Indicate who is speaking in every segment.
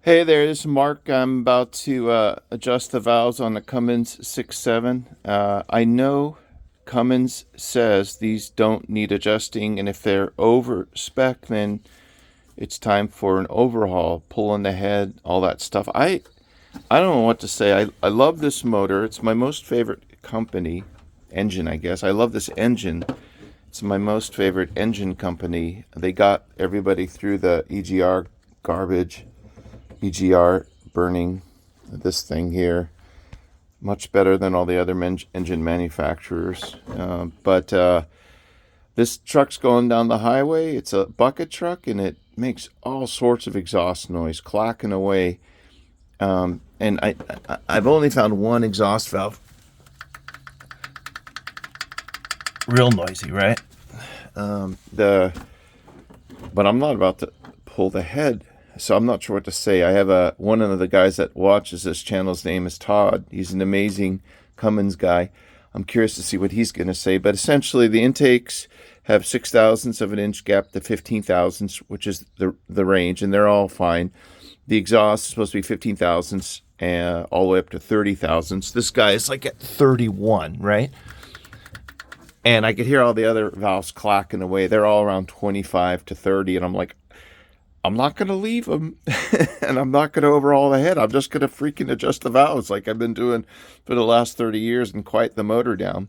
Speaker 1: Hey there, this is Mark. I'm about to adjust the valves on the Cummins 6.7. I know Cummins says these don't need adjusting, and if they're over spec, then it's time for an overhaul, pulling the head, all that stuff. I don't know what to say. I love this motor. It's my most favorite engine, I guess. I love this engine. It's my most favorite engine company. They got everybody through the EGR garbage. EGR burning this thing here much better than all the other engine manufacturers, but this truck's going down the highway. It's a bucket truck and it makes all sorts of exhaust noise clacking away, and I've only found one exhaust valve real noisy, right? But I'm not about to pull the head, so I'm not sure what to say. I have one of the guys that watches this channel's name is Todd. He's an amazing Cummins guy. I'm curious to see what he's going to say. But essentially, the intakes have 6 thousandths of an inch gap to 15 thousandths, which is the range, and they're all fine. The exhaust is supposed to be 15 thousandths all the way up to 30 thousandths. This guy is like at 31, right? And I could hear all the other valves clacking away. They're all around 25 to 30, and I'm like, I'm not going to leave them, and I'm not going to overhaul the head. I'm just going to freaking adjust the valves like I've been doing for the last 30 years and quiet the motor down.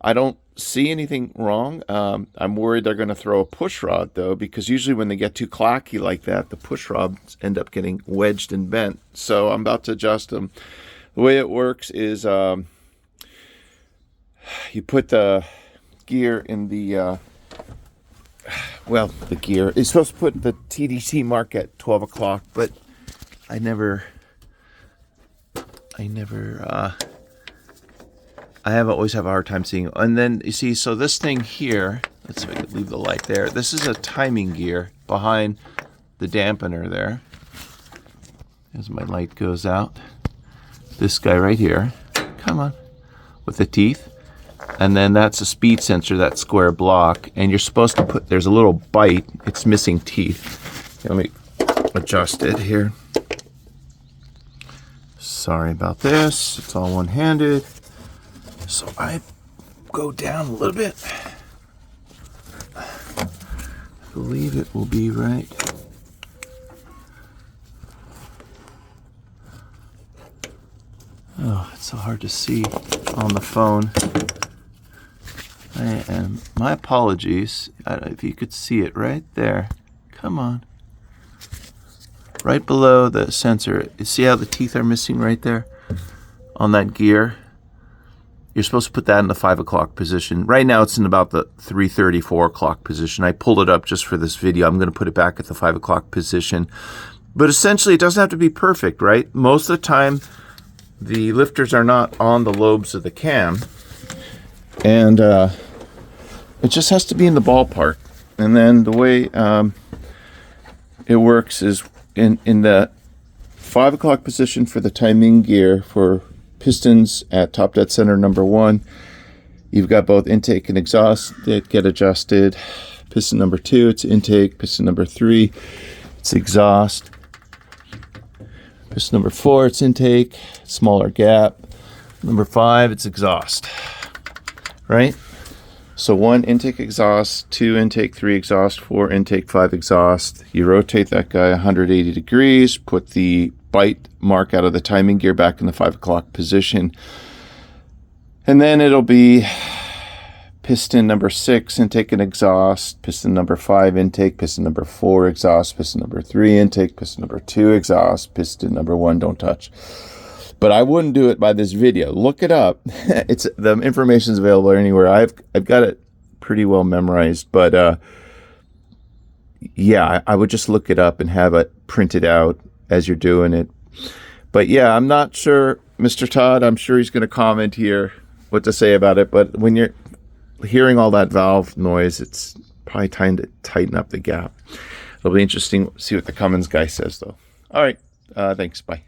Speaker 1: I don't see anything wrong. I'm worried they're going to throw a push rod, though, because usually when they get too clacky like that, the push rods end up getting wedged and bent. So I'm about to adjust them. The way it works is you put the gear in the... the gear is supposed to put the TDC mark at 12 o'clock, but I always have a hard time seeing. And then you see, so this thing here, let's see if I can leave the light there. This is a timing gear behind the dampener there. As my light goes out, this guy right here, come on, with the teeth. And then that's a speed sensor, that square block. And you're supposed to put, there's a little bite. It's missing teeth. Let me adjust it here. Sorry about this. It's all one-handed. So I go down a little bit. I believe it will be right. Oh, it's so hard to see on the phone. My apologies. If you could see it right there. Come on. Right below the sensor. You see how the teeth are missing right there on that gear? You're supposed to put that in the 5 o'clock position. Right now it's in about the 3:30, 4 o'clock position. I pulled it up just for this video. I'm going to put it back at the 5 o'clock position. But essentially it doesn't have to be perfect, right? Most of the time the lifters are not on the lobes of the cam. And it just has to be in the ballpark. And then the way it works is in the 5 o'clock position for the timing gear for pistons at top dead center number 1, you've got both intake and exhaust that get adjusted. Piston number 2, it's intake. Piston number 3, it's exhaust. Piston number 4, it's intake, smaller gap. Number 5, it's exhaust. Right? So 1 intake exhaust, 2 intake, 3 exhaust, 4 intake, 5 exhaust. You rotate that guy 180 degrees, put the bite mark out of the timing gear back in the 5 o'clock position. And then it'll be piston number 6, intake and exhaust, piston number 5, intake, piston number 4, exhaust, piston number 3, intake, piston number 2, exhaust, piston number 1, don't touch. But I wouldn't do it by this video. Look it up. It's the information's available anywhere. I've got it pretty well memorized, but yeah, I would just look it up and have it printed out as you're doing it. But yeah, I'm not sure, Mr. Todd, I'm sure he's going to comment here what to say about it, but when you're hearing all that valve noise, it's probably time to tighten up the gap. It'll be interesting to see what the Cummins guy says, though. All right, thanks, bye.